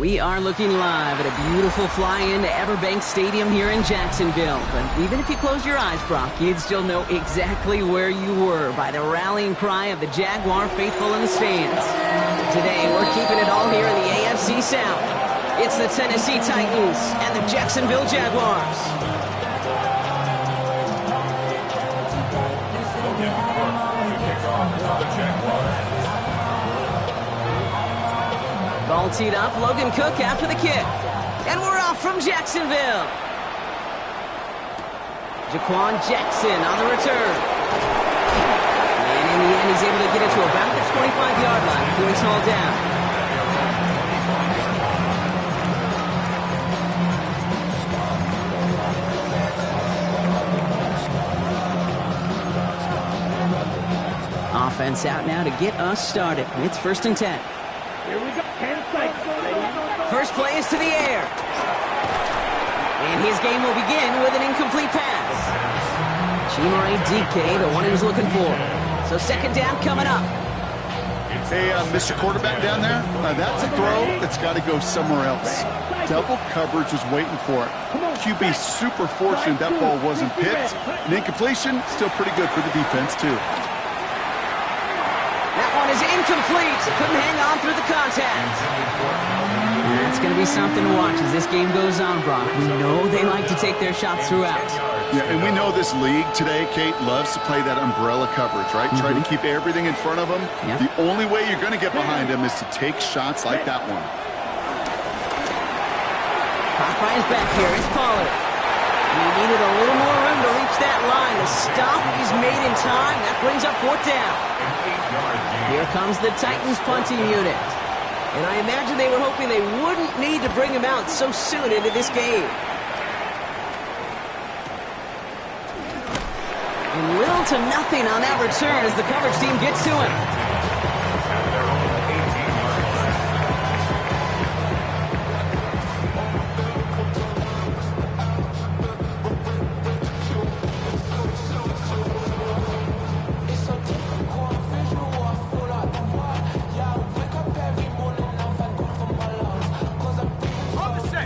We are looking live at a beautiful fly-in to Everbank Stadium here in Jacksonville. But even if you close your eyes, Brock, you'd still know exactly where you were by the rallying cry of the Jaguar faithful in the stands. Today, we're keeping it all here in the AFC South. It's the Tennessee Titans and the Jacksonville Jaguars. Ball teed up, Logan Cook after the kick. And we're off from Jacksonville. Jaquan Jackson on the return. And in the end, he's able to get it to about the 25-yard line before he's hauled down. Offense out now to get us started. It's 1st and 10. Here we go. First play is to the air. And his game will begin with an incomplete pass. Chimere DK, the one he was looking for. So 2nd down coming up. Hey, Mr. Quarterback down there, that's a throw that's got to go somewhere else. Double coverage was waiting for it. QB super fortunate that ball wasn't picked. An incompletion, still pretty good for the defense, too. That one is incomplete. Couldn't hang on through the contact. It's going to be something to watch as this game goes on, Brock. We know they like to take their shots throughout. Yeah, and we know this league today, Kate, loves to play that umbrella coverage, right? Try to keep everything in front of them. Yep. The only way you're going to get behind them is to take shots like that one. Popeye's back here. It's Pollard. He needed a little more room to reach that line. The stop is made in time. That brings up 4th down. Here comes the Titans punting unit. And I imagine they were hoping they wouldn't need to bring him out so soon into this game. And little to nothing on that return as the coverage team gets to him.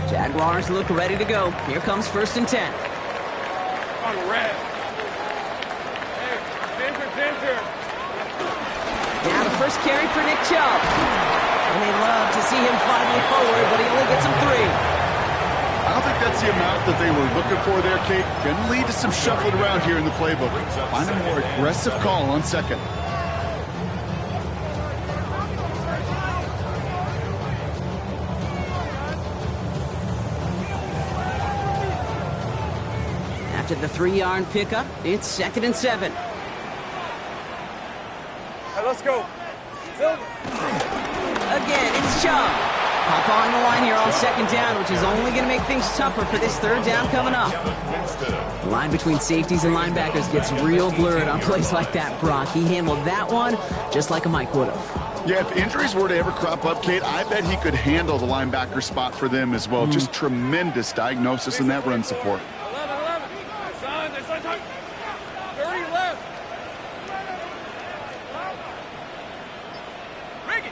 Jaguars look ready to go. Here comes 1st and 10. On red. Hey, Ginger. Now the first carry for Nick Chubb. And they love to see him finally forward, but he only gets him 3. I don't think that's the amount that they were looking for there, Kate. Going to lead to some shuffling around here in the playbook. Find a more aggressive call on 2nd. After the 3-yard pickup, it's 2nd and 7. Hey, let's go. Again, it's Chubb. Hop on the line here on 2nd down, which is only going to make things tougher for this 3rd down coming up. The line between safeties and linebackers gets real blurred on plays like that, Brock. He handled that one just like a Mike would have. Yeah, if injuries were to ever crop up, Kate, I bet he could handle the linebacker spot for them as well. Just tremendous diagnosis in that run support. 30 left. Ricky.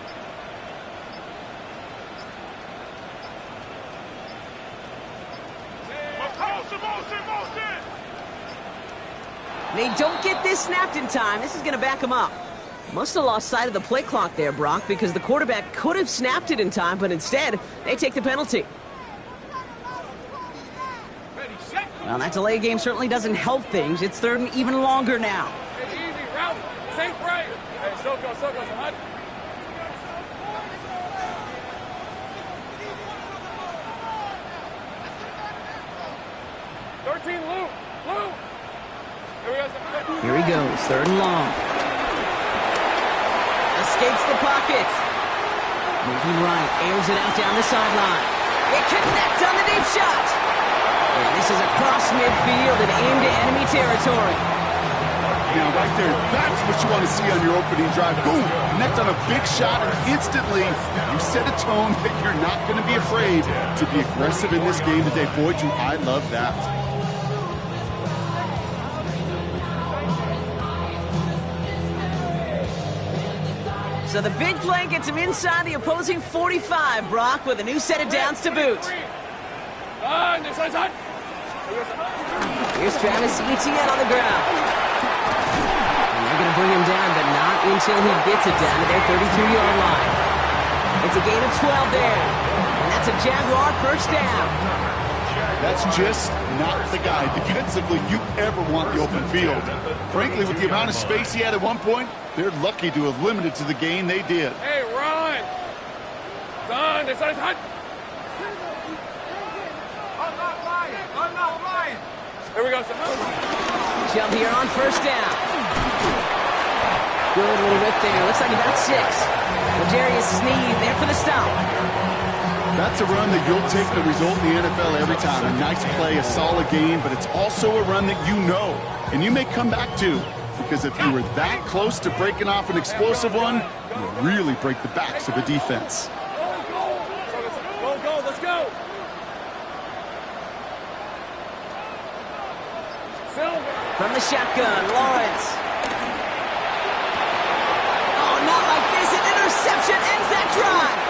They don't get this snapped in time. This is going to back them up. Must have lost sight of the play clock there, Brock, because the quarterback could have snapped it in time, but instead, they take the penalty. Well, that delay game certainly doesn't help things. It's 3rd and even longer now. Hey, easy, route. Safe right. Hey, Soko, son. 13, Lou. Here he goes, 3rd and long. Escapes the pocket. Moving right, airs it out down the sideline. It connects on the deep shot. And this is across midfield and aimed at enemy territory. Now, right there, that's what you want to see on your opening drive. Boom! Connect on a big shot, and instantly you set a tone that you're not going to be afraid to be aggressive in this game today. Boy, do I love that. So the big play gets him inside the opposing 45, Brock, with a new set of downs to boot. Here's Travis Etienne on the ground. And they're going to bring him down, but not until he gets it down to their 32-yard line. It's a gain of 12 there. And that's a Jaguar first down. That's just not the guy defensively you ever want the open field. Frankly, with the amount of space he had at one point, they're lucky to have limited to the gain they did. Hey, run! Son, this is hot. I'm not lying. Here we go, son. Jump here on first down. Good little rip there. Looks like about 6. L'Jarius Sneed there for the stop. That's a run that you'll take the result in the NFL every time. A nice play, a solid game, but it's also a run that you know, and you may come back to, because if you were that close to breaking off an explosive one, you really break the backs of a defense. Go, let's go. From the shotgun, Lawrence. Oh, not like this. An interception ends that drive.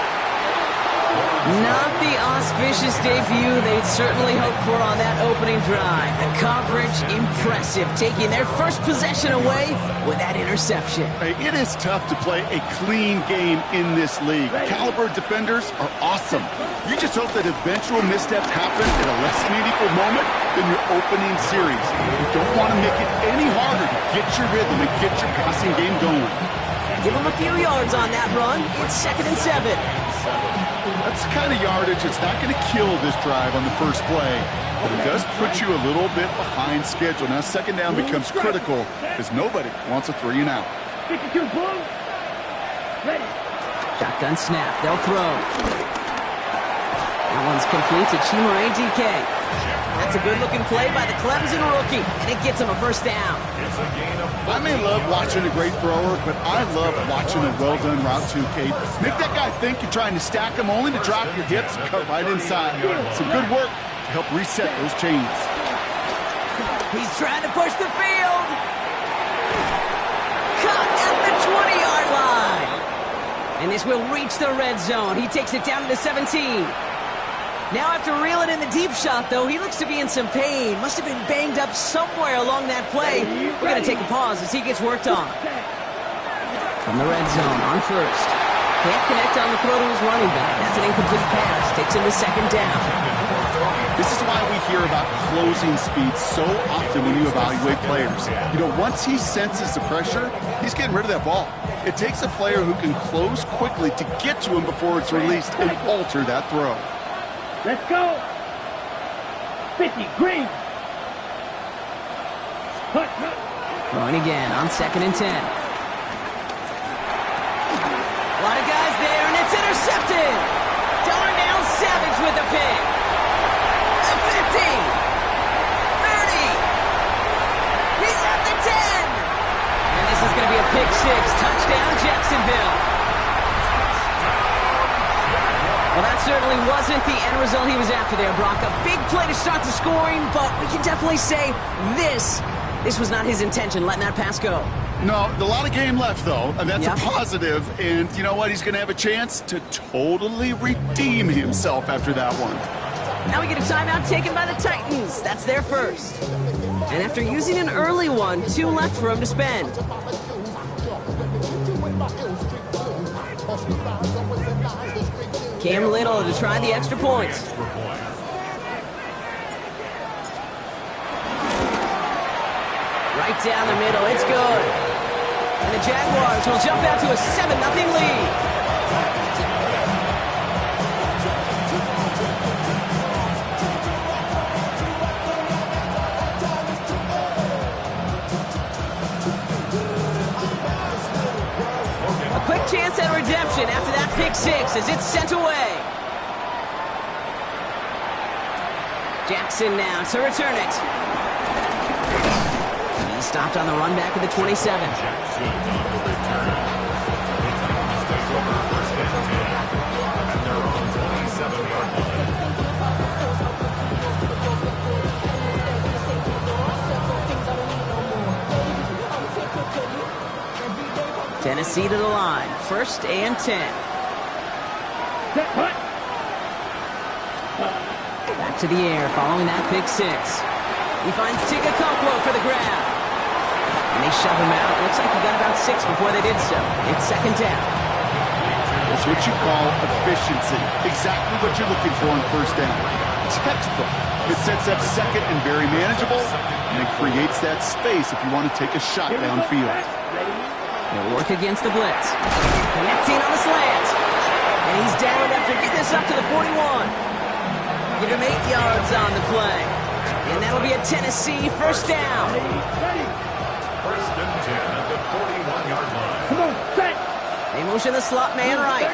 Not the auspicious debut they'd certainly hoped for on that opening drive. The coverage, impressive, taking their first possession away with that interception. Hey, it is tough to play a clean game in this league. Caliber defenders are awesome. You just hope that eventual missteps happen at a less meaningful moment than your opening series. You don't want to make it any harder to get your rhythm and get your passing game going. Give them a few yards on that run. It's 2nd and 7. That's the kind of yardage that's not going to kill this drive on the first play, but it does put you a little bit behind schedule. Now, second down becomes critical because nobody wants a 3 and out. 52, boom. Ready. Shotgun snap. They'll throw. That one's complete to Chimere DK. That's a good-looking play by the Clemson rookie, and it gets him a first down. I may love watching a great thrower, but I love watching a well-done route too, Kate. Make that guy think you're trying to stack him only to drop your hips and cut right inside. Some good work to help reset those chains. He's trying to push the field. Cut at the 20-yard line. And this will reach the red zone. He takes it down to the 17. Now after reeling in the deep shot, though, he looks to be in some pain. Must have been banged up somewhere along that play. We're going to take a pause as he gets worked on. From the red zone, on first. Can't connect on the throw to his running back. That's an incomplete pass. Takes him to second down. This is why we hear about closing speed so often when you evaluate players. You know, once he senses the pressure, he's getting rid of that ball. It takes a player who can close quickly to get to him before it's released and alter that throw. Let's go. 50, green. Throwing again on 2nd and 10. A lot of guys there, and it's intercepted. Darnell Savage with the pick. The 50. 30. He's at the 10. And this is going to be a pick 6. Touchdown, Jacksonville. Well, that certainly wasn't the end result he was after there, Brock. A big play to start the scoring, but we can definitely say this was not his intention, letting that pass go. No, a lot of game left, though, and that's Yeah. a positive. And you know what? He's going to have a chance to totally redeem himself after that one. Now we get a timeout taken by the Titans. That's their first. And after using an early one, 2 left for him to spend. Cam Little to try the extra points. Right down the middle, it's good. And the Jaguars will jump out to a 7-0 lead. A quick chance at redemption after that pick 6 as it's sent away. Jackson now to return it. He stopped on the run back of the 27. Tennessee to the line. 1st and 10. Back to the air following that pick 6. He finds Tigakoplo for the grab. And they shove him out. Looks like he got about 6 before they did so. It's 2nd down. It's what you call efficiency. Exactly what you're looking for on 1st down. Textbook. It sets up 2nd and very manageable, and it creates that space if you want to take a shot downfield. They'll work against the blitz. Connecting on the slant. And he's down after getting this up to the 41. Give him 8 yards on the play. And that'll be a Tennessee 1st down. 1st and 10 at the 41-yard line. Come on, set. They motion the slot man right.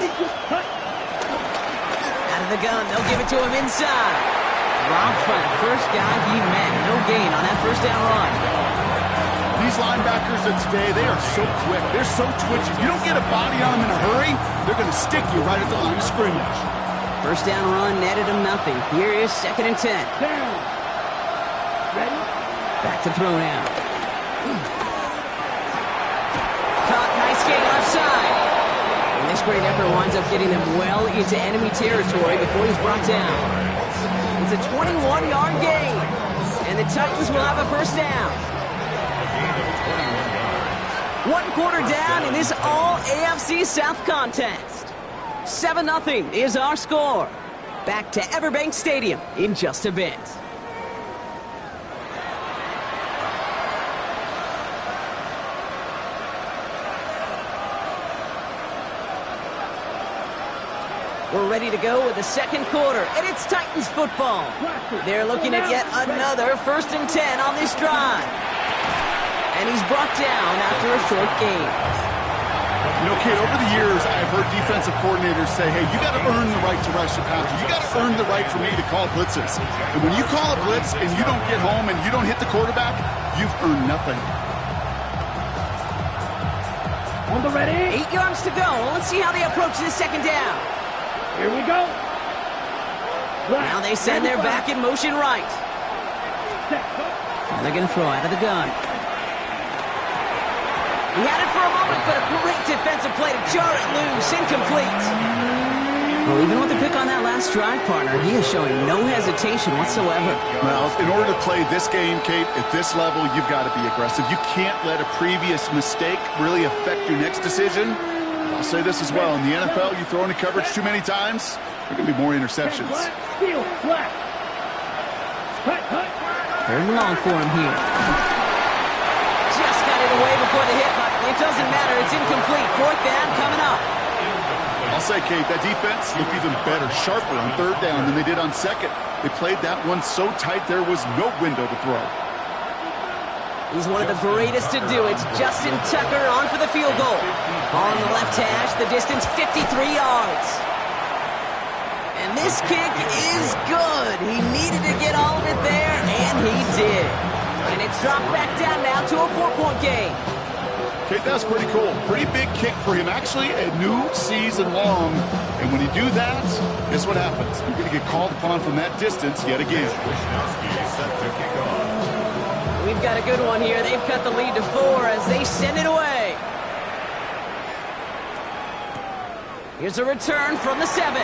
Out of the gun, they'll give it to him inside. Robbed by the first guy he met. No gain on that 1st down run. These linebackers of today, they are so quick. They're so twitchy. You don't get a body on them in a hurry, they're going to stick you right at the line of scrimmage. 1st down run netted him nothing. Here is 2nd and 10. Down. Ready? Back to throw now. Caught, nice gain left side. And this great effort winds up getting them well into enemy territory before he's brought down. It's a 21-yard gain. And the Titans will have a 1st down. 1 quarter down in this all-AFC South contest. 7-0 is our score. Back to Everbank Stadium in just a bit. We're ready to go with the 2nd quarter, and it's Titans football. They're looking at yet another 1st and 10 on this drive. And he's brought down after a short gain. You know, Kate, over the years, I've heard defensive coordinators say, hey, you got to earn the right to rush the passer. You got to earn the right for me to call blitzes. And when you call a blitz and you don't get home and you don't hit the quarterback, you've earned nothing. On the ready. 8 yards to go. Let's see how they approach this 2nd down. Here we go. Now they send their back in motion right. And they're going to throw out of the gun. He had it for a moment, but a great defensive play to jar it loose. Incomplete. Well, even with the pick on that last drive, partner, he is showing no hesitation whatsoever. Well, in order to play this game, Kate, at this level, you've got to be aggressive. You can't let a previous mistake really affect your next decision. I'll say this as well. In the NFL, you throw into coverage too many times, there are going to be more interceptions. Steal, flat. Cut. 3rd and long for him here. Just got it away before the hit, but it doesn't matter. It's incomplete. 4th down coming up. I'll say, Kate, that defense looked even better, sharper on 3rd down than they did on 2nd. They played that one so tight there was no window to throw. He's one of the greatest to do it. Justin Tucker on for the field goal. On the left hash, the distance 53 yards. And this kick is good. He needed to get all of it there, and he did. And it's dropped back down now to a 4-point game. Kate, that's pretty cool. Pretty big kick for him. Actually, a new season long. And when you do that, guess what happens? You're going to get called upon from that distance yet again. We've got a good one here. They've cut the lead to 4 as they send it away. Here's a return from the 7.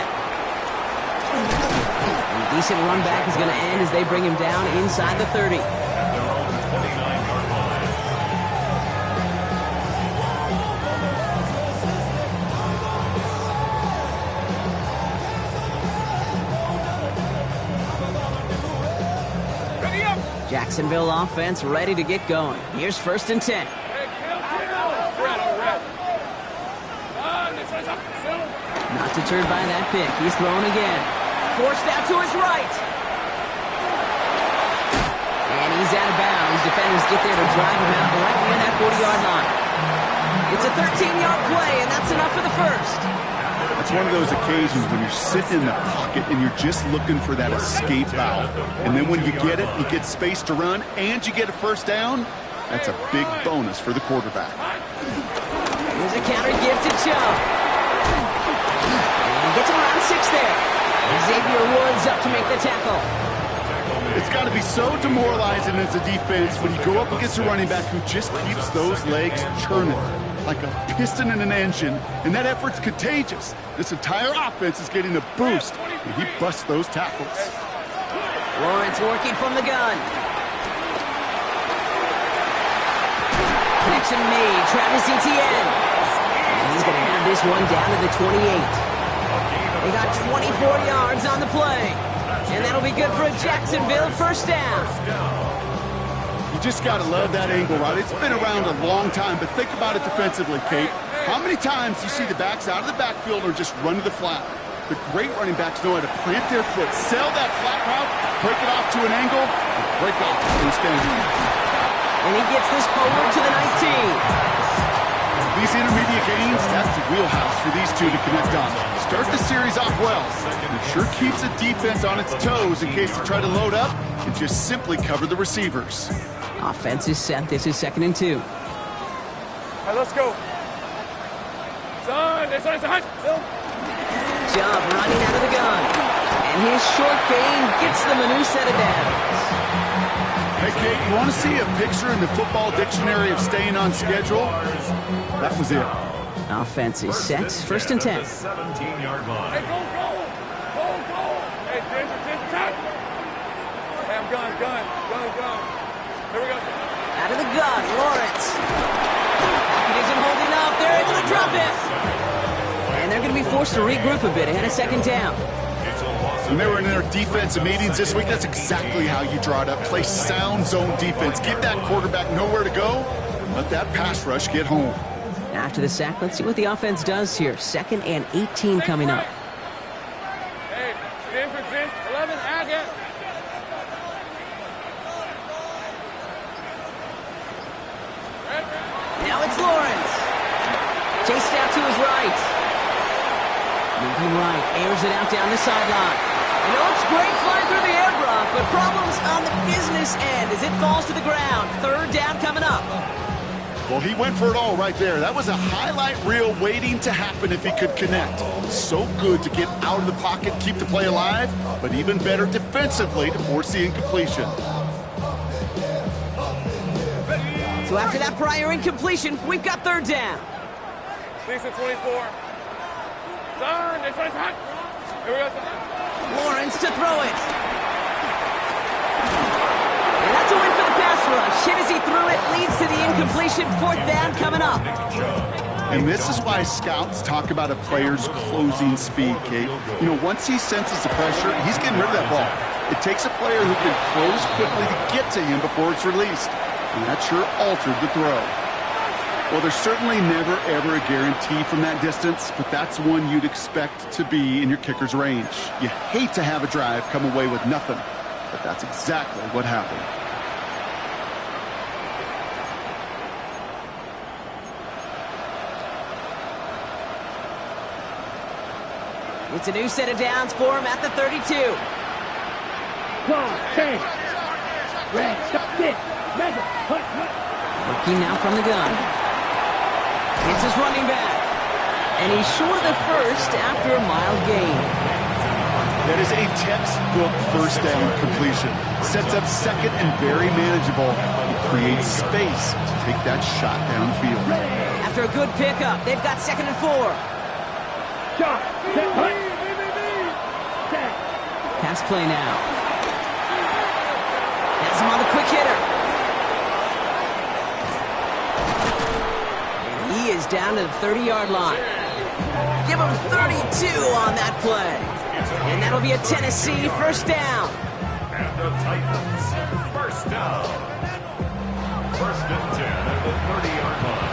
A decent run back is going to end as they bring him down inside the 30. Jacksonville offense ready to get going. Here's 1st and 10. Not deterred by that pick. He's thrown again. Forced out to his right. And he's out of bounds. Defenders get there to drive him out right near that 40-yard line. It's a 13-yard play, and that's enough for the 1st. It's one of those occasions when you're sitting in the pocket and you're just looking for that escape valve. And then when you get it, you get space to run, and you get a 1st down, that's a big bonus for the quarterback. Here's a counter give to Chubb. And he gets around 6 there. Xavier Woods up to make the tackle. It's got to be so demoralizing as a defense when you go up against a running back who just keeps those legs churning like a piston in an engine, and that effort's contagious. This entire offense is getting a boost, and he busts those tackles. Lawrence working from the gun. Connection made. Travis Etienne. And he's going to have this one down to the 28. They got 24 yards on the play. And that'll be good for a Jacksonville first down. You just got to love that angle, right? It's been around a long time, but think about it defensively, Kate. How many times do you see the backs out of the backfield or just run to the flat? The great running backs know how to plant their foot, sell that flat route, break it off to an angle, and break off the first down. And he gets this forward to the 19. These intermediate gains, that's the wheelhouse for these two to connect on. Start the series off well. It sure keeps the defense on its toes in case they try to load up and just simply cover the receivers. Offense is set. This is 2nd and 2. All right, let's go. Son, Job running out of the gun. And his short gain gets them a new set of downs. Hey, Kate, you want to see a picture in the football dictionary of staying on schedule? That was it. Offense is set. 1st and 10. 17-yard line. Hey, go. Hey, Ginger, top. Hey, I'm gun. Here we go. Out of the gun, Lawrence. It isn't holding up. They're able to drop it. And they're going to be forced to regroup a bit ahead of 2nd down. When they were in their defensive meetings this week, that's exactly how you draw it up. Play sound zone defense. Give that quarterback nowhere to go. Let that pass rush get home. After the sack, let's see what the offense does here. 2nd and 18 coming up. Hey, Ginger, 11, Agate. Now it's Lawrence. Chased out to his right. Moving right, airs it out down the sideline. It looks great flying through the air, Brock, but problems on the business end as it falls to the ground. 3rd down coming up. Well, he went for it all right there. That was a highlight reel waiting to happen if he could connect. So good to get out of the pocket, keep the play alive, but even better defensively to force the incompletion. So after that prior incompletion, we've got 3rd down. 6 and 24. Son, it's hot. Here we go, son. Lawrence to throw it. And that's a win for the pass rush. Hit as he threw it, leads to the incompletion. 4th down coming up. And this is why scouts talk about a player's closing speed, Kate. You know, once he senses the pressure, he's getting rid of that ball. It takes a player who can close quickly to get to him before it's released. And that sure altered the throw. Well, there's certainly never, ever a guarantee from that distance, but that's one you'd expect to be in your kicker's range. You hate to have a drive come away with nothing, but that's exactly what happened. It's a new set of downs for him at the 32. Go, change. Red, stop it. Mega, hut. Working now from the gun. It's his running back. And he's short of the first after a mild gain. That is a textbook first down completion. Sets up 2nd and very manageable. It creates space to take that shot downfield. After a good pickup, they've got 2nd and 4. Shot, set, hut. Set. Pass play now. Has him on the quick hitter. He is down to the 30-yard line. Give him 32 on that play. And that'll be a Tennessee first down. And the Titans, first down. 1st and 10 at the 30-yard line.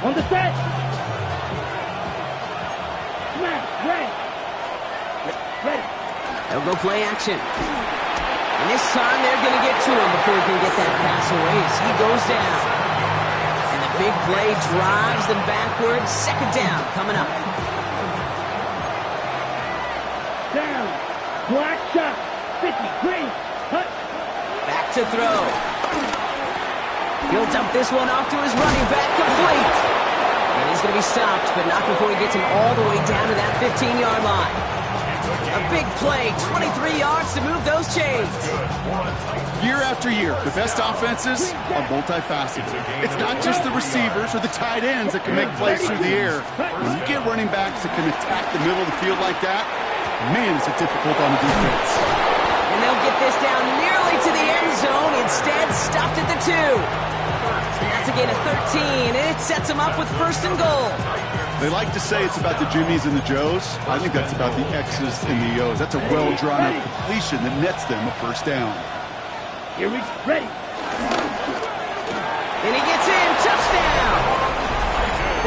On the set. Smash, ready. Ready. They'll go play action. And this time they're going to get to him before he can get that pass away as he goes down. And the big play drives them backwards. 2nd down coming up. Down. Black shot. 50. Green. Hut. Back to throw. He'll dump this one off to his running back, complete. And he's going to be stopped, but not before he gets him all the way down to that 15-yard line. A big play, 23 yards to move those chains. Year after year, the best offenses are multifaceted. It's not just the receivers or the tight ends that can make plays through the air. When you get running backs that can attack the middle of the field like that, man, is it difficult on the defense. And they'll get this down nearly to the end zone. Instead, stopped at the 2. That's a gain of 13, and it sets them up with first and goal. They like to say it's about the Jimmies and the Joes. I think that's about the X's and the O's. That's a well-drawn-up completion that nets them a first down. Here we ready. And he gets in, touchdown!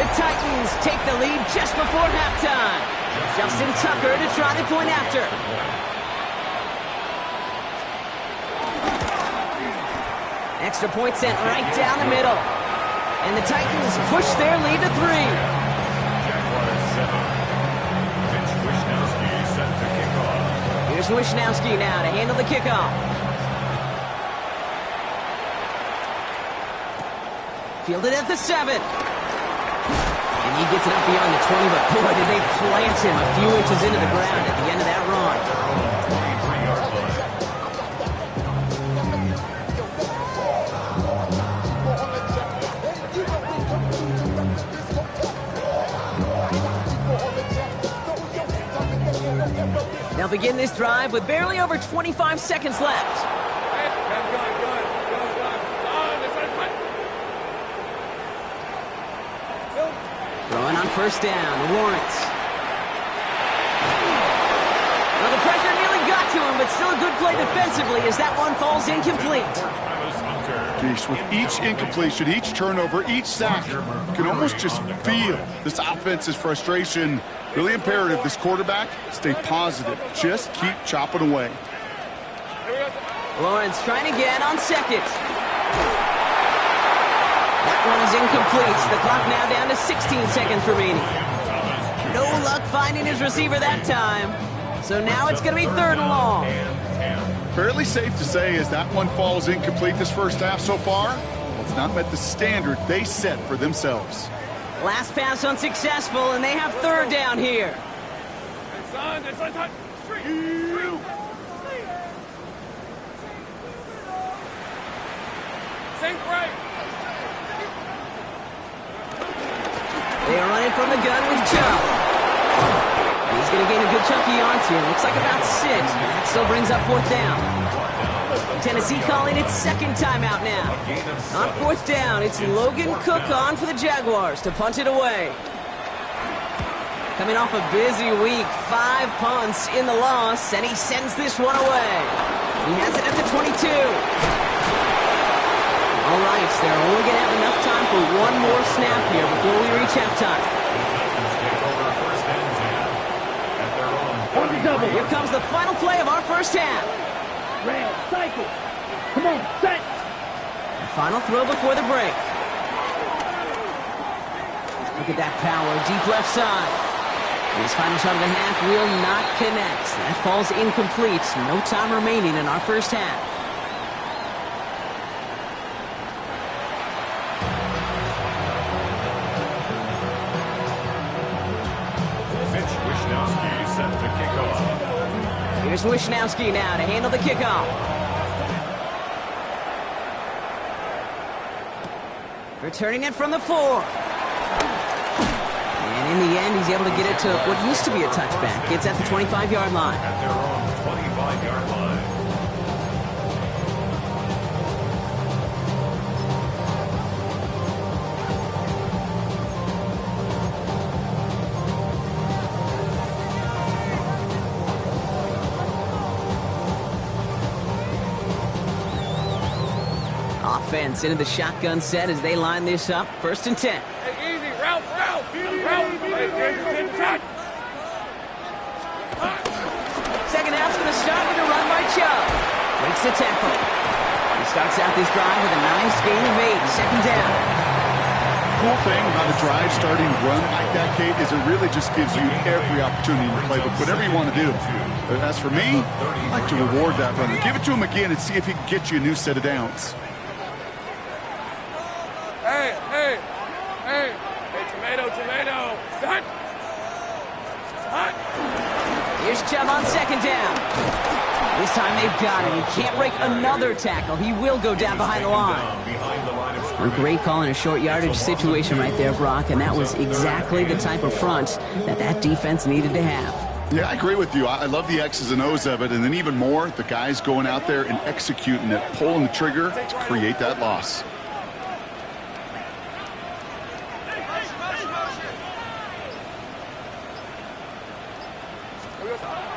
The Titans take the lead just before halftime. Justin Tucker to try the point after. Extra point sent right down the middle. And the Titans push their lead to 3. Here's Wishnowski now to handle the kickoff. Fielded at the 7. And he gets it up beyond the 20, but boy, did they plant him a few inches into the ground at the end of that run. They'll begin this drive with barely over 25 seconds left. Throwing on first down, Lawrence. Well, the pressure nearly got to him, but still a good play defensively as that one falls incomplete. Geez, with each incompletion, each turnover, each sack, you can almost just feel this offense's frustration. Really imperative, this quarterback, stay positive. Just keep chopping away. Lawrence trying again on second. That one is incomplete. The clock now down to 16 seconds remaining. No luck finding his receiver that time. So now it's going to be 3rd and long. Fairly safe to say as that one falls incomplete this first half so far, well, it's not met the standard they set for themselves. Last pass unsuccessful, and they have 3rd down here. They are running from the gun with Chubb. He's going to gain a good chunk of yards here. Looks like about 6, but that still brings up 4th down. Tennessee calling its 2nd timeout now. On 4th down, it's Logan Cook on for the Jaguars to punt it away. Coming off a busy week, 5 punts in the loss, and he sends this one away. He has it at the 22. All right, so they're only going to have enough time for one more snap here before we reach halftime. Here comes the final play of our first half. Red, cycle. Come on, set. The final throw before the break. Look at that power, deep left side. His final shot of the half will not connect. That falls incomplete. No time remaining in our first half. Here's Wishnowski now to handle the kickoff. Returning it from the 4. And in the end, he's able to get it to what used to be a touchback. It's at the 25-yard line. At their own 25-yard line. Offense into the shotgun set as they line this up. 1st and 10. Hey, easy, route. Second half's going to start with a run by Chubb. Breaks the tackle. He starts out this drive with a nice gain of 8. 2nd down. cool thing about a drive starting run like that, Kate, is it really just gives you every opportunity in the playbook, whatever you want to do. But as for me, I like to reward that runner. Give it to him again and see if he can get you a new set of downs. Hey, tomato. Start. Here's Chubb on second down. This time they've got him. He can't break another tackle. He will go down behind the line. A great call in a short yardage situation right there, Brock, and that was exactly the type of front that defense needed to have. Yeah, I agree with you. I love the X's and O's of it, and then even more, the guys going out there and executing it, pulling the trigger to create that loss.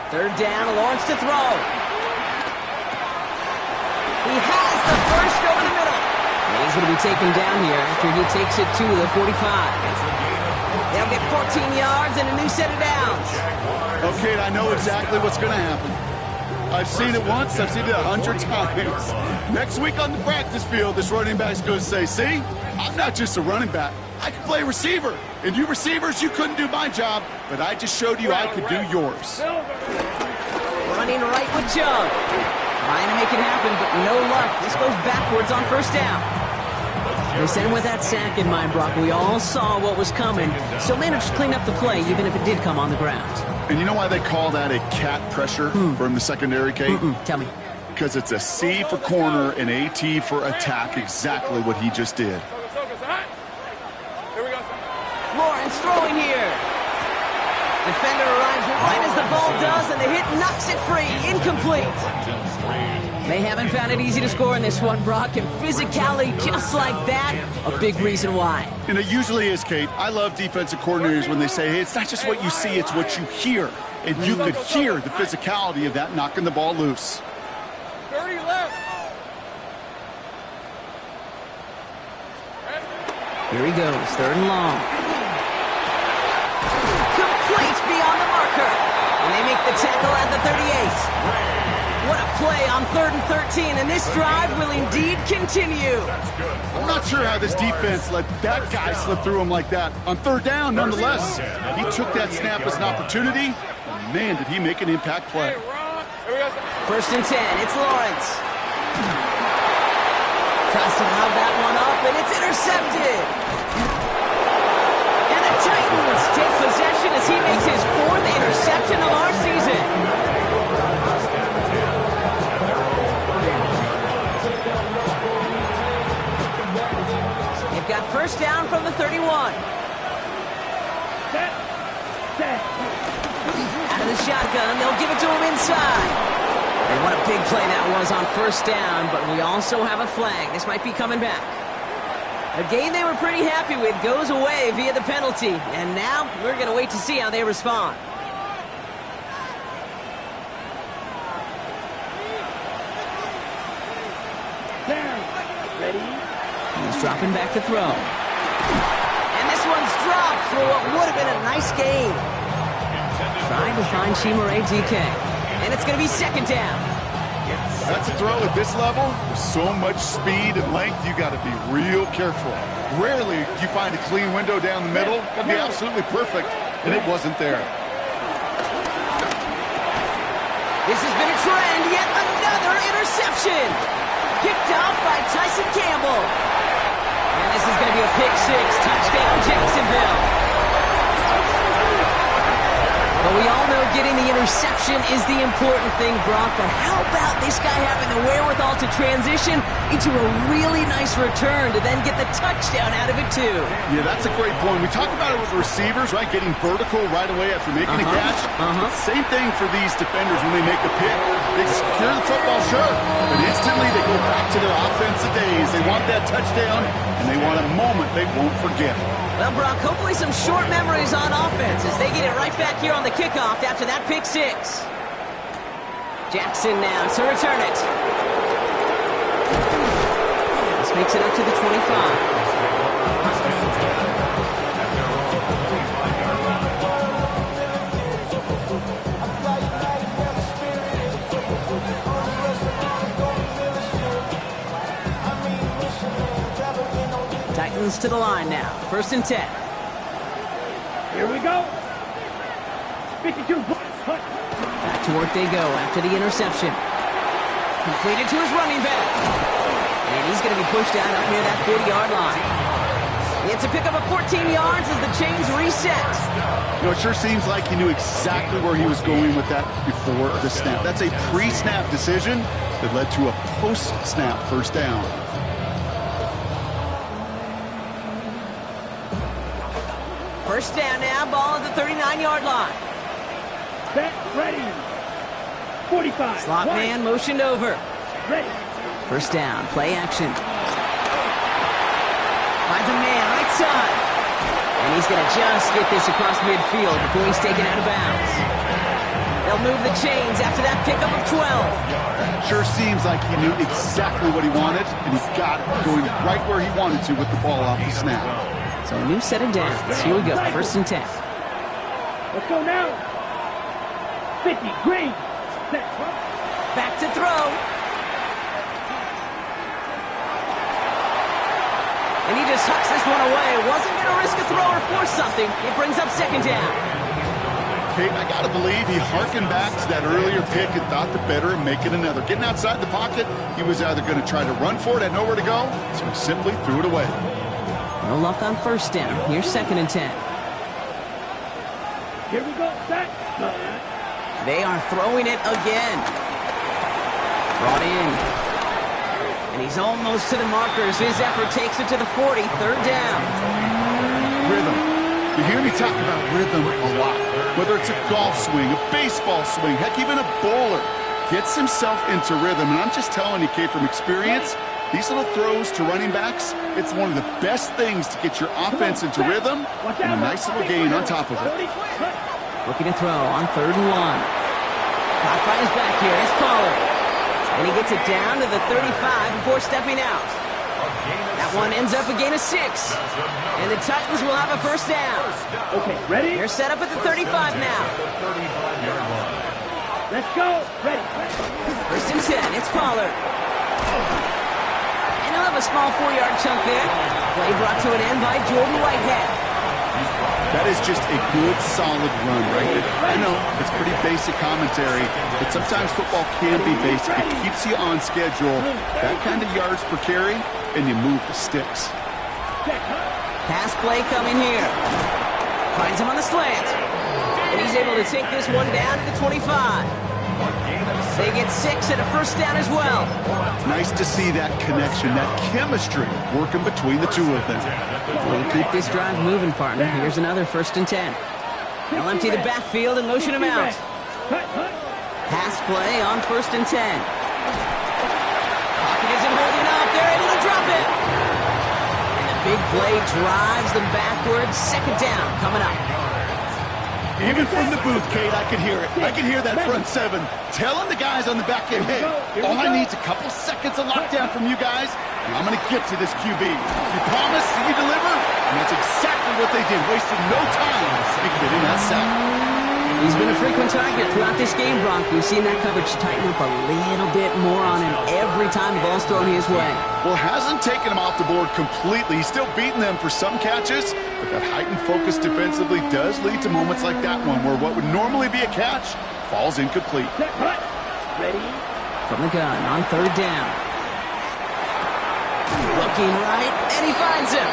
Third down, Lawrence to throw. He has the first over the middle. And he's going to be taken down here after he takes it to the 45. They'll get 14 yards and a new set of downs. Okay, I know exactly what's going to happen. I've seen it once, I've seen it 100 times. Next week on the practice field, this running back's going to say, see, I'm not just a running back. I can play receiver. And you receivers, you couldn't do my job, but I just showed you I could do yours. Running right with Chubb. Trying to make it happen, but no luck. This goes backwards on first down. They sent him with that sack in mind, Brock. We all saw what was coming, so managed to clean up the play, even if it did come on the ground. And you know why they call that a cat pressure from the secondary, Kate? Tell me. Because it's a C for corner and a T for attack, exactly what he just did. Here we go. Lawrence throwing here. Defender arrives right as the ball does, and the hit knocks it free. Incomplete. They haven't found it easy to score in this one, Brock, and physicality just like that, a big reason why. And it usually is, Kate. I love defensive coordinators when they say, hey, it's not just what you see, it's what you hear. And you could hear the physicality of that knocking the ball loose. 30 left. Here he goes, third and long. Complete beyond the marker. And they make the tackle at the 38. What a play on 3rd and 13, and this drive will indeed continue. I'm not sure how this defense let that guy slip through him like that. On third down, nonetheless, he took that snap as an opportunity, and man, did he make an impact play. First and 10, it's Lawrence. Tries to lob that one up, and it's intercepted. And the Titans take possession as he makes his 4th interception of our season. They've got first down from the 31. Out of the shotgun, they'll give it to him inside. And what a big play that was on first down, but we also have a flag. This might be coming back. A game they were pretty happy with goes away via the penalty, and now we're going to wait to see how they respond. Ready? He's dropping back to throw. And this one's dropped for what would have been a nice game. Trying to find Chimere DK. And it's going to be second down. That's a throw at this level. With so much speed and length, you got to be real careful. Rarely do you find a clean window down the middle. That'd be absolutely perfect, and it wasn't there. This has been a trend. Yet another interception. Picked off by Tyson Campbell. And this is going to be a pick six. Touchdown, Jacksonville. But we all know getting the interception is the important thing, Brock. But how about this guy having the wherewithal to transition into a really nice return to then get the touchdown out of it, too? Yeah, that's a great point. We talk about it with receivers, right? Getting vertical right away after making a catch. Same thing for these defenders when they make the pick. They secure the football, sure, but instantly they go back to their offensive days. They want that touchdown, and they want a moment they won't forget. Well, Brock, hopefully some short memories on offense as they get it right back here on the kickoff after that pick six. Jackson now to return it. This makes it up to the 25. Titans to the line now. 1st and 10. Here we go. 52. Back to work they go after the interception. Completed to his running back. And he's going to be pushed out up near that 40-yard line. It's a pickup of 14 yards as the chains reset. You know, it sure seems like he knew exactly where he was going with that before the snap. That's a pre-snap decision that led to a post-snap 1st down. First down now, ball at the 39-yard line. Set, ready. 45. Slot man motioned over. Ready. 1st down, play action. Finds a man right side. And he's going to just get this across midfield before he's taken out of bounds. They'll move the chains after that pickup of 12. Sure seems like he knew exactly what he wanted, and he got it going right where he wanted to with the ball off the snap. So a new set of downs. Here we go, 1st and 10. Let's go now. 50. Green. Set. Back to throw. And he just hucks this one away. Wasn't going to risk a throw or force something. It brings up 2nd down. Kate, I got to believe he harkened back to that earlier pick and thought the better and make it another. Getting outside the pocket, he was either going to try to run for it, had nowhere to go, so he simply threw it away. No luck on 1st down. Here's 2nd and 10. Here we go. Set. They are throwing it again. Brought in. And he's almost to the markers. His effort takes it to the 40. 3rd down. Rhythm. You hear me talk about rhythm a lot. Whether it's a golf swing, a baseball swing, heck, even a bowler gets himself into rhythm. And I'm just telling you, Kate, from experience, these little throws to running backs, it's one of the best things to get your offense into rhythm and a nice little gain on top of it. Looking to throw on 3rd and 1. Caught by his back here. It's Pollard. And he gets it down to the 35 before stepping out. That one ends up a gain of 6. And the Titans will have a 1st down. Okay, ready? They're set up at the 35 now. Let's go. Ready. 1st and 10. It's Pollard. And he'll have a small 4-yard chunk there. Play brought to an end by Jordan Whitehead. That is just a good, solid run, right? I know, it's pretty basic commentary, but sometimes football can be basic. It keeps you on schedule, that kind of yards per carry, and you move the sticks. Pass play coming here. Finds him on the slant. And he's able to take this one down to the 25. They get 6 and a 1st down as well. Nice to see that connection, that chemistry working between the two of them. We keep this drive moving, partner. Here's another 1st and 10. They'll empty the backfield and motion him out. Pass play on 1st and 10. Pocket isn't holding up. They're able to drop it. And the big play drives them backwards. 2nd down coming up. Even from the booth, Kate, I could hear it. I could hear that front 7 telling the guys on the back end, hey, all I need is a couple seconds of lockdown from you guys, and I'm going to get to this QB. You promise, you deliver, and that's exactly what they did. Wasted no time in getting that sack. He's been a frequent target throughout this game, Brock. We've seen that coverage tighten up a little bit more on him every time the ball's thrown his way. Well, hasn't taken him off the board completely. He's still beating them for some catches, but that heightened focus defensively does lead to moments like that one where what would normally be a catch falls incomplete. Ready? From the gun on 3rd down. Looking right, and he finds him.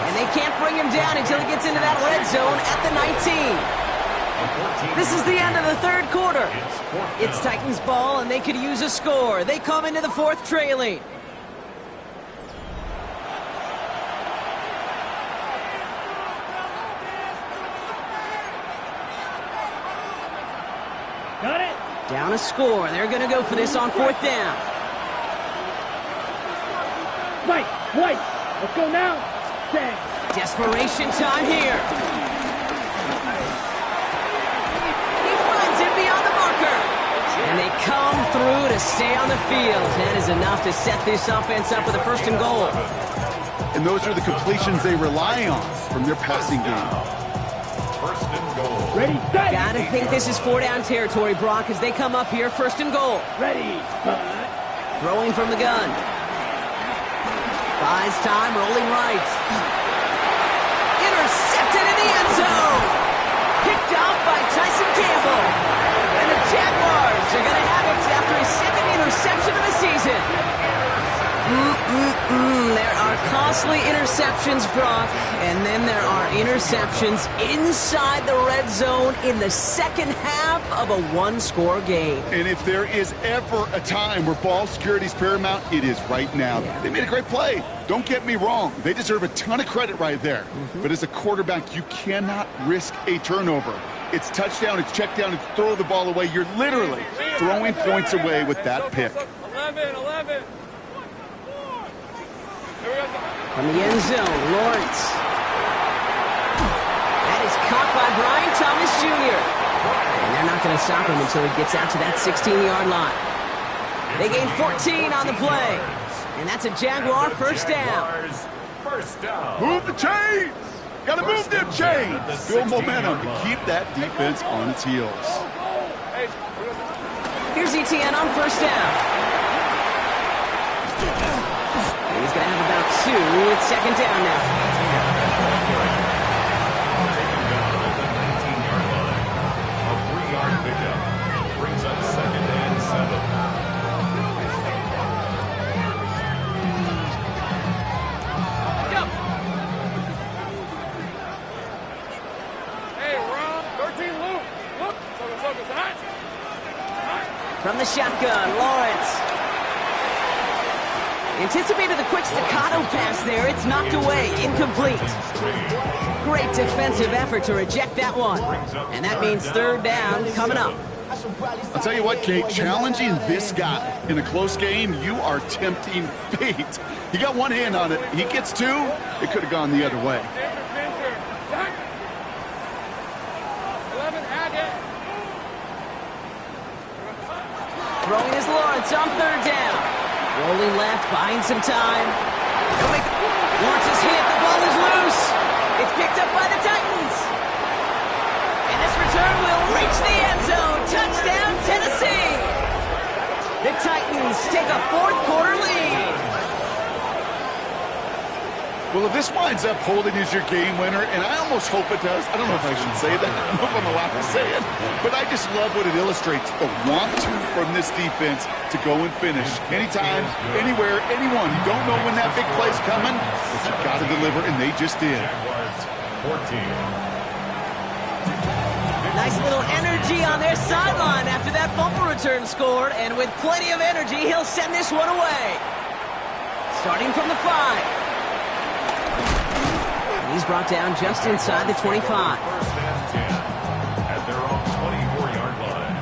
And they can't bring him down until he gets into that red zone at the 19. This is the end of the 3rd quarter. It's Titans ball, and they could use a score. They come into the 4th trailing. Got it. Down a score. They're going to go for this on 4th down. White. Let's go now. Desperation time here. And they come through to stay on the field. That is enough to set this offense up with a 1st and goal. And those are the completions they rely on from their passing game. 1st and goal. Ready, set. Gotta think this is 4-down territory, Brock, as they come up here 1st and goal. Ready, Throwing from the gun. Buys time, rolling right. costly interceptions, Brock, and then there are interceptions inside the red zone in the second half of a one-score game. And if there is ever a time where ball security is paramount, it is right now. They made a great play. Don't get me wrong. They deserve a ton of credit right there. But as a quarterback, you cannot risk a turnover. It's touchdown, it's check down, it's throw the ball away. You're literally throwing points away with that pick. 11. From the end zone, Lawrence. That is caught by Brian Thomas Jr. And they're not going to stop him until he gets out to that 16-yard line. They gain 14 on the play. And that's a Jaguar first down. Move the chains! Gotta move them chains! Build momentum to keep that defense on its heels. Here's ETN on first down. He's going to have about 2. It's second down now. A 3-yard pickup brings up second and 7. Hey, Ron, 13 Luke. Look, focus, hot. From the shotgun, Lawrence. Anticipated the quick staccato pass there. It's knocked away. Incomplete. Great defensive effort to reject that one. And that means third down coming up. I'll tell you what, Kate, challenging this guy in a close game, you are tempting fate. He got one hand on it. He gets 2. It could have gone the other way. 11, add it. Throwing is Lawrence on third down. Rolling left, buying some time. Lawrence is hit. The ball is loose. It's picked up by the Titans. And this return will reach the end zone. Touchdown, Tennessee. The Titans take a fourth-quarter lead. Well, if this winds up holding as your game winner, and I almost hope it does. I don't know if I should say that. I don't know if I'm allowed to say it. But I just love what it illustrates. The want-to from this defense to go and finish. Anytime, anywhere, anyone. You don't know when that big play's coming, but you've got to deliver, and they just did. 14. Nice little energy on their sideline after that fumble return scored. And with plenty of energy, he'll send this one away. Starting from the 5. He's brought down just inside the 25. First and 10 at their own 24-yard line.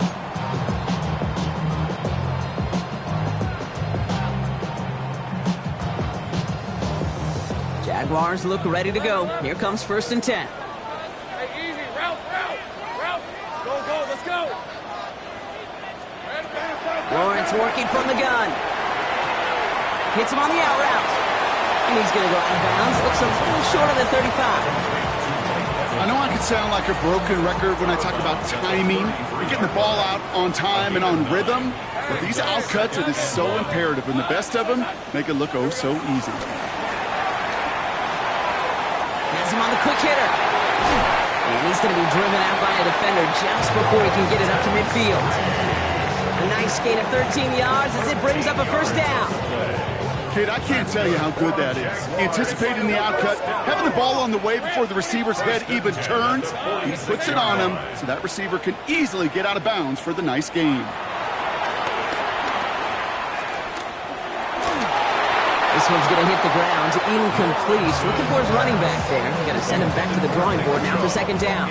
Jaguars look ready to go. Here comes first and 10. Hey, easy, route. Go, let's go. Lawrence working from the gun. Hits him on the out route. And he's going to go out of bounds. Looks a little short of the 35. I know I could sound like a broken record when I talk about timing, getting the ball out on time and on rhythm, but these outcuts are just so imperative, and the best of them make it look oh so easy. Has him on the quick hitter. And he's going to be driven out by a defender just before he can get it up to midfield. A nice gain of 13 yards as it brings up a first down. Kid, I can't tell you how good that is. Anticipating the outcut, having the ball on the way before the receiver's head even turns, he puts it on him so that receiver can easily get out of bounds for the nice gain. This one's going to hit the ground, incomplete. Looking for his running back there. Got to send him back to the drawing board now for second down.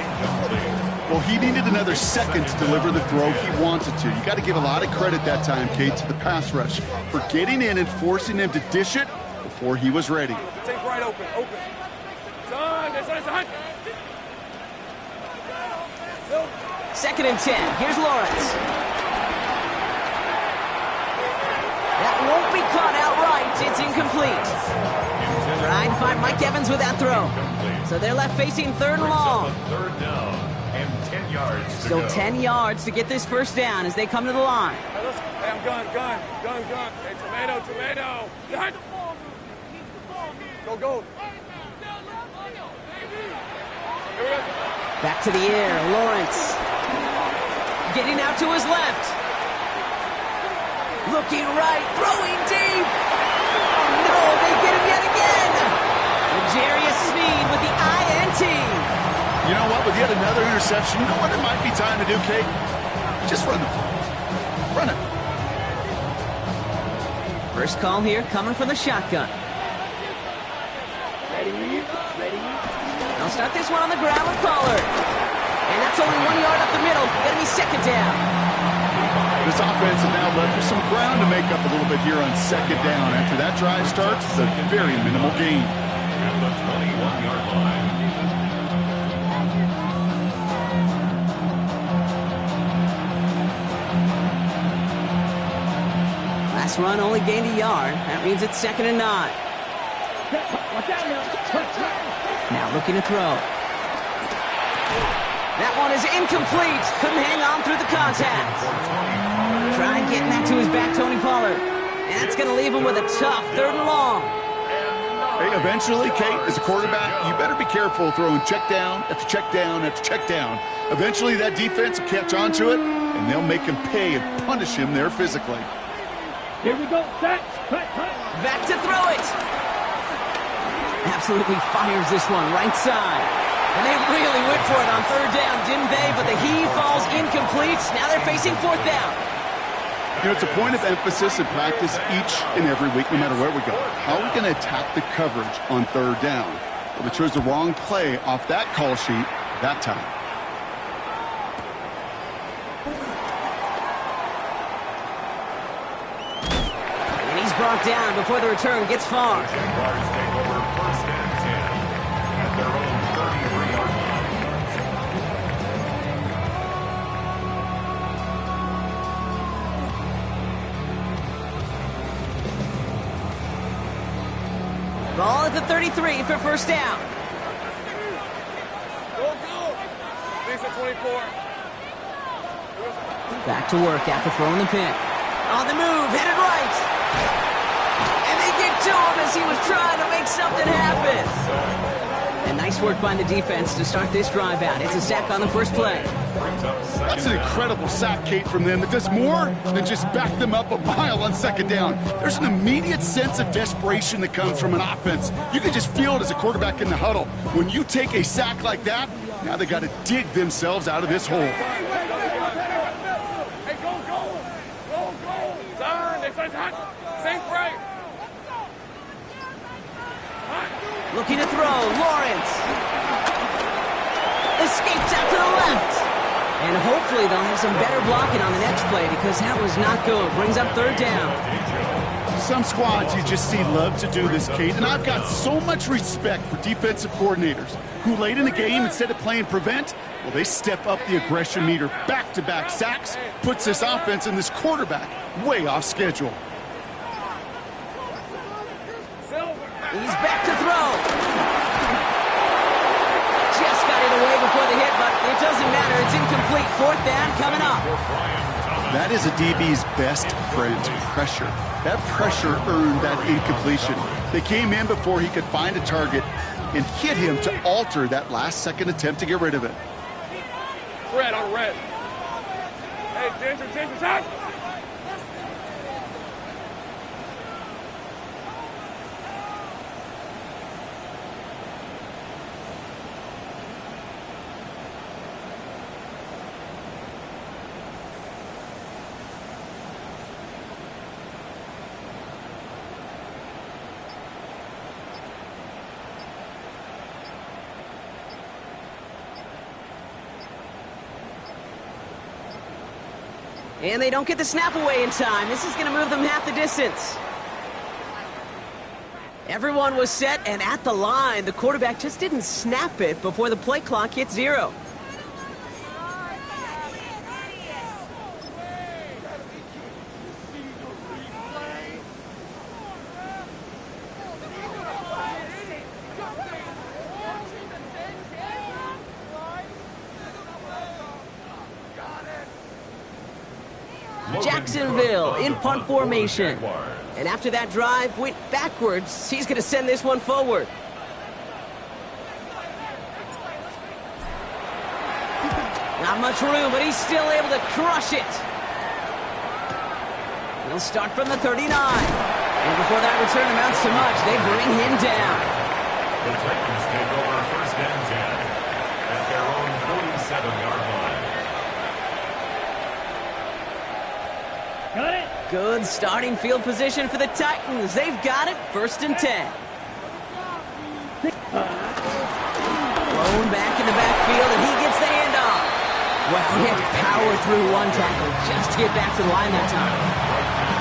Well, he needed another second to deliver the throw he wanted to. You got to give a lot of credit that time, Kate, to the pass rush for getting in and forcing him to dish it before he was ready. Take right open. Son. Second and 10. Here's Lawrence. That won't be caught outright. It's incomplete. Trying to find Mike Evans with that throw. So they're left facing third and long. Third down and 10 yards to Still go. 10 yards to get this first down as they come to the line. Hey, I'm gun. Hey, tomato. Gun. Go. Here we go. Back to the air, Lawrence. Getting out to his left. Looking right, throwing deep. Oh no, they get him yet again. Jarius Sneed with the INT. You know what? With yet another interception, you know what it might be time to do, Kate? Just run the ball. Run it. First call here coming from the shotgun. Ready. They'll start this one on the ground with Pollard. And that's only 1 yard up the middle. Gonna be second down. This offense is now left with some ground to make up a little bit here on second down. After that drive starts, with a very minimal gain. At the 21-yard line. Last run only gained a yard. That means it's 2nd and 9. Watch out now. Now looking to throw. That one is incomplete. Couldn't hang on through the contact. Trying getting that to his back, Tony Pollard. And that's going to leave him with a tough 3rd and long. Hey, eventually, Kate, as a quarterback, you better be careful throwing check down after check down after check down. Eventually, that defense will catch on to it, and they'll make him pay and punish him there physically. Here we go. Set. Cut. Back to throw it. Absolutely fires this one right side. And they really went for it on 3rd down, didn't they? But the heave falls incomplete. Now they're facing 4th down. You know, it's a point of emphasis in practice each and every week, no matter where we go. How are we going to attack the coverage on 3rd down? Well, they chose the wrong play off that call sheet that time. And he's brought down before the return gets far. Jaguars take over 1st and 10 at their own 33-yard line. Ball at the 33 for 1st down. Go. These are 24. Back to work after throwing the pick. On the move, headed right. And they get to him as he was trying to make something happen. And nice work by the defense to start this drive out. It's a sack on the first play. That's an incredible sack, Kate, from them. It does more than just back them up a mile on 2nd down. There's an immediate sense of desperation that comes from an offense. You can just feel it as a quarterback in the huddle. When you take a sack like that, now they got to dig themselves out of this hole. Hey, go. Turn. They say hot. Sink right. Looking to throw, Lawrence. Escapes out to the left. And hopefully they'll have some better blocking on the next play because that was not good. Brings up 3rd down. Some squads you just see love to do this, Kate, and I've got so much respect for defensive coordinators who late in the game, instead of playing prevent, well, they step up the aggression meter. Back-to-back sacks puts this offense and this quarterback way off schedule. He's back to throw. Just got it away before the hit, but it doesn't matter. It's incomplete. 4th down coming up. That is a DB's best friend, pressure. That pressure earned that incompletion. They came in before he could find a target and hit him to alter that last-second attempt to get rid of it. Red on red. Hey, Ginger, time. And they don't get the snap away in time. This is going to move them half the distance. Everyone was set and at the line. The quarterback just didn't snap it before the play clock hit 0. Jacksonville in punt formation. And after that drive went backwards, he's going to send this one forward. Not much room, but he's still able to crush it. He'll start from the 39. And before that return amounts to much, they bring him down. The Titans take over first and 10 at their own 47-yard line. Got it. Good starting field position for the Titans. They've got it, 1st and 10. Thrown back in the backfield, and he gets the handoff. Well, he had to power through one tackle just to get back to the line that time.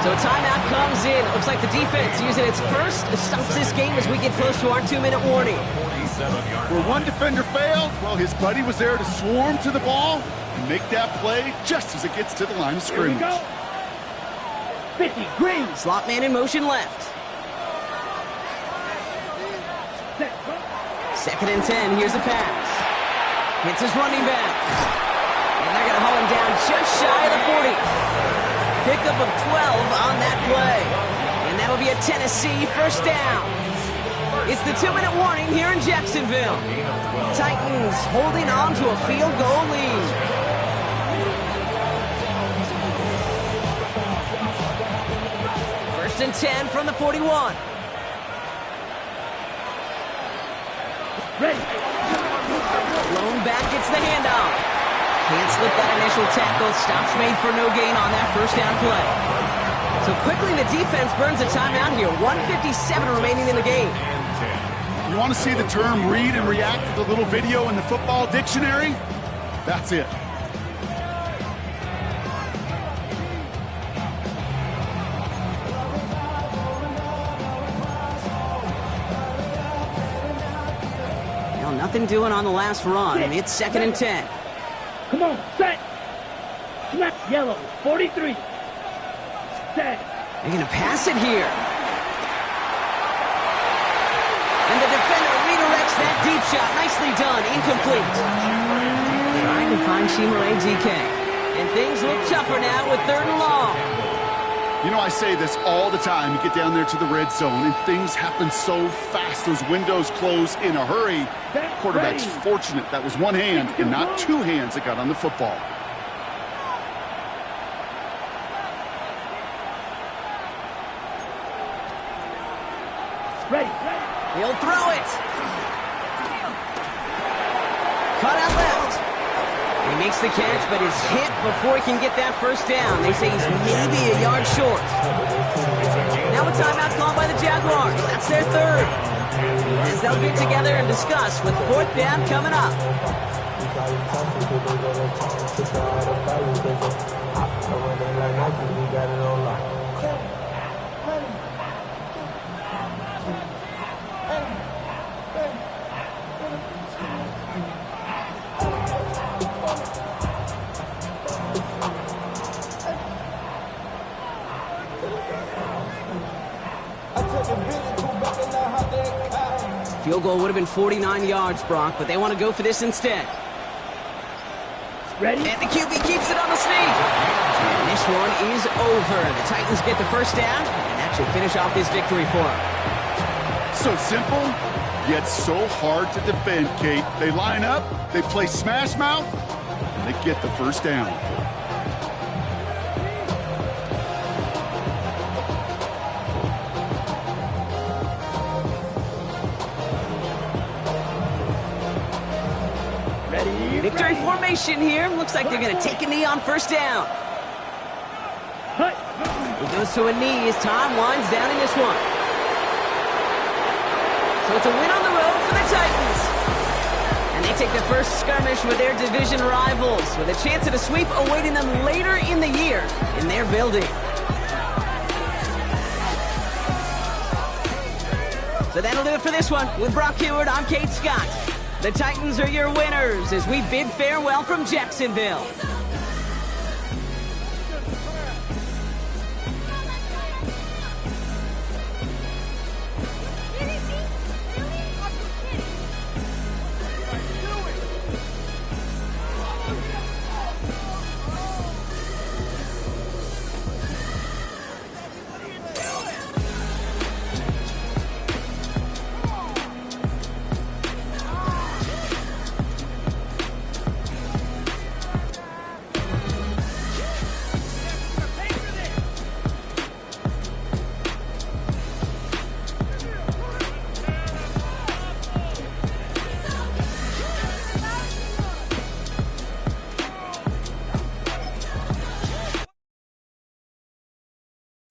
So a timeout comes in. Looks like the defense using its first stops this game as we get close to our 2-minute warning. Where one defender failed, well, his buddy was there to swarm to the ball and make that play just as it gets to the line of Here we scrimmage. go. 50, green. Slot man in motion left. Set. 2nd and 10. Here's a pass. Hits his running back. And they're going to haul him down just shy of the 40. Pickup of 12 on that play. And that'll be a Tennessee first down. It's the 2-minute warning here in Jacksonville. Titans holding on to a field goal lead. First and 10 from the 41. Ready. Blown back gets the handoff. Can't slip that initial tackle. Stops made for no gain on that first down play. So quickly the defense burns a timeout here. 1:57 remaining in the game. You want to see the term read and react to the little video in the football dictionary? That's it. Well, nothing doing on the last run. It's 2nd and 10. Come on, set. Snap, yellow, 43. Set. They're going to pass it here. And the defender redirects that deep shot. Nicely done. Incomplete. Trying to find Chimere DK. And things look tougher now with 3rd and long. You know, I say this all the time. You get down there to the red zone, and things happen so fast. Those windows close in a hurry. Quarterback's fortunate that was one hand and not two hands that got on the football. Ready. He'll throw it. Cut out left. He makes the catch, but is hit before he can get that first down. They say he's maybe a yard short. Now a timeout called by the Jaguars. That's their 3rd. As they'll get together and discuss with 4th down coming up. Field goal would have been 49 yards, Brock, but they want to go for this instead. Ready. And the QB keeps it on the sneak. And this one is over. The Titans get the first down, and that should finish off this victory for them. So simple, yet so hard to defend, Kate. They line up, they play smash mouth, and they get the first down. Victory formation here. Looks like they're going to take a knee on first down. Hut. He goes to a knee as time winds down in this one. So it's a win on the road for the Titans. And they take the first skirmish with their division rivals with a chance at a sweep awaiting them later in the year in their building. So that'll do it for this one. With Brock Heward, I'm Kate Scott. The Titans are your winners as we bid farewell from Jacksonville.